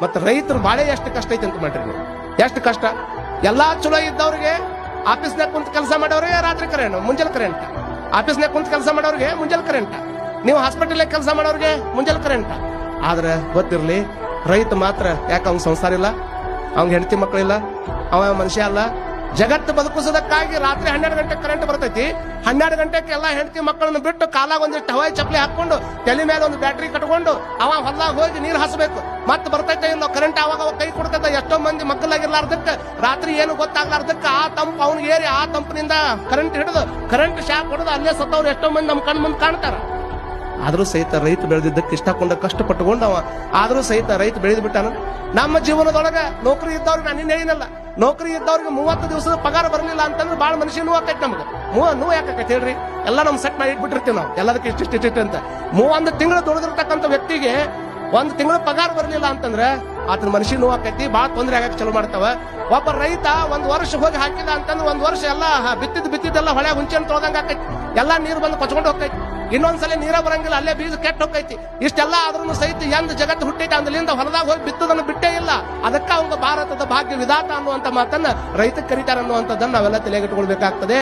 ಮತ್ತೆ ರೈತರು ಬಾಳೆ ಎಷ್ಟು ಕಷ್ಟ ಐತಿ ಅಂತ ಮಾಡ್ರಿ ನೀವು. ಎಷ್ಟು ಕಷ್ಟ. ಎಲ್ಲಾ ಚಲೋ ಇದ್ದವ್ರಿಗೆ ಆಫೀಸ್ನಾಗ ಕುಂತ ಕೆಲಸ ಮಾಡೋರಿಗೆ ರಾತ್ರಿ ಕರೆಂಟ್, ಮುಂಜಾನೆ ಕರೆಂಟ್. ಆಫೀಸ್ನಾಗ ಕುಂತ ಕೆಲಸ ಮಾಡೋರಿಗೆ ಮುಂಜಾನೆ ಕರೆಂಟ್. ನೀವು ಹಾಸ್ಪಿಟಲ್ ಕೆಲಸ ಮಾಡೋರಿಗೆ ಮುಂಜಾನೆ ಕರೆಂಟ್. ಆದ್ರೆ ಗೊತ್ತಿರ್ಲಿ, ರೈತ ಮಾತ್ರ ಯಾಕೆ ಅವ್ನ ಸಂಸಾರ ಇಲ್ಲ, ಅವ್ನ ಹೆಂಡತಿ ಮಕ್ಕಳಿಲ್ಲ, ಅವ ಮನುಷ್ಯ ಅಲ್ಲ. ಜಗತ್ತು ಬದುಕಿಸೋದಕ್ಕಾಗಿ ರಾತ್ರಿ 12 ಗಂಟೆ ಕರೆಂಟ್ ಬರ್ತೈತಿ. 12 ಗಂಟೆಗೆ ಎಲ್ಲ ಹೆಂಡತಿ ಮಕ್ಕಳನ್ನು ಬಿಟ್ಟು ಕಾಲಾಗ ಒಂದಿಷ್ಟು ಹವಾಯಿ ಚಪ್ಪಲಿ ಹಾಕೊಂಡು ತಲೆ ಮೇಲೆ ಒಂದು ಬ್ಯಾಟ್ರಿ ಕಟ್ಕೊಂಡು ಅವ ಹೊಲ್ದಾಗ ಹೋಗಿ ನೀರು ಹಾಸಬೇಕು. ಮತ್ತೆ ಬರ್ತೈತೆ ಇಲ್ಲೋ ಕರೆಂಟ್ ಅವಾಗ ಕೈ ಕೊಡ್ತೈತೆ. ಎಷ್ಟೋ ಮಂದಿ ಮಕ್ಕಳಾಗಿರ್ಲಾರ್ದಕ್ಕೆ ರಾತ್ರಿ ಏನು ಗೊತ್ತಾಗ್ಲಾರ್ದಕ್ಕೆ ಆ ತಂಪು ಅವ್ನಿಗೆ ಏರಿ ಆ ತಂಪಿನಿಂದ ಕರೆಂಟ್ ಹಿಡಿದು ಕರೆಂಟ್ ಶಾಕ್ ಹೊಡೆದು ಅಲ್ಲೇ ಸತ್ತವ್ರು ಎಷ್ಟೋ ಮಂದಿ ನಮ್ಮ ಕಣ್ ಮುಂದೆ ಕಾಣ್ತಾರ. ಆದ್ರೂ ಸಹಿತ ರೈತ ಬೆಳೆದಿದ್ದಕ್ಕೆ ಇಷ್ಟಕೊಂಡ ಕಷ್ಟಪಟ್ಟುಕೊಂಡು ಅವ ಆದ್ರೂ ಸಹಿತ ರೈತ ಬೆಳೆದು ಬಿಟ್ಟಾನ. ನಮ್ಮ ಜೀವನದೊಳಗ ನೌಕರಿ ಇದ್ದವ್ರಿಗೆ ನಾನು ಇನ್ನೂ ಹೇಳಿನಲ್ಲ, ನೌಕರಿ ಇದ್ದವ್ರಿಗೆ 30 ದಿವಸದ ಪಗಾರ ಬರಲಿಲ್ಲ ಅಂತಂದ್ರೆ ಭಾಳ ಮನುಷ್ಯ ನೋವು ಆಕೈತಿ. ನಮ್ಗೆ ನೋವು ಯಾಕೈತಿ ಹೇಳ್ರಿ? ಎಲ್ಲ ನಮ್ ಸೆಟ್ ಮಾಡಿ ಇಟ್ಬಿಟ್ಟಿರ್ತೀವಿ ನಾವು ಎಲ್ಲದಕ್ಕೆ ಇಷ್ಟಿಷ್ಟ ಅಂತ. 1 ತಿಂಗಳು ದುಡಿದಿರ್ತಕ್ಕಂಥ ವ್ಯಕ್ತಿಗೆ 1 ತಿಂಗಳು ಪಗಾರ ಬರಲಿಲ್ಲ ಅಂತಂದ್ರೆ ಆತನ ಮನುಷ್ಯ ನೋವು ಆಕೈತಿ, ಭಾಳ ತೊಂದರೆ ಆಗಕ್ಕೆ ಚಲೋ ಮಾಡ್ತಾವ. ಒಬ್ಬ ರೈತ 1 ವರ್ಷ ಹೋಗಿ ಹಾಕಿದ ಅಂತಂದ್ರೆ 1 ವರ್ಷ ಎಲ್ಲ ಬಿತ್ತಿದ್ದೆಲ್ಲ ಹೊಳೆ ಹುಂಚೆನ್ ತೊಳ್ದಂಗ ಆಕೈತಿ. ಎಲ್ಲಾ ನೀರು ಬಂದು ಕೊಚ್ಕೊಂಡು ಹೋಗ್ತೈತಿ. ಇನ್ನೊಂದ್ಸಲ ನೀರ ಬರಂಗಿಲ್ಲ, ಅಲ್ಲೇ ಬೀಜ ಕೆಟ್ಟ ಹೋಗ್ತೈತಿ. ಇಷ್ಟೆಲ್ಲ ಆದ್ರೂ ಸಹಿತ ಎಂದ ಜಗತ್ತು ಹುಟ್ಟೈತಿ ಅಂದಲಿಂದ ಹೊಲದಾಗ ಹೋಗಿ ಬಿತ್ತದನ್ನು ಬಿಟ್ಟೇ ಇಲ್ಲ. ಅದಕ್ಕ ಅವಂಗ ಭಾರತದ ಭಾಗ್ಯ ವಿಧಾತ ಅನ್ನುವಂತ ಮಾತನ್ನ ರೈತ ಕರೀತಾರ ಅನ್ನುವಂಥದ್ದನ್ನ ನಾವೆಲ್ಲ ತಲೆಗಿಟ್ಕೊಳ್ಬೇಕಾಗ್ತದೆ.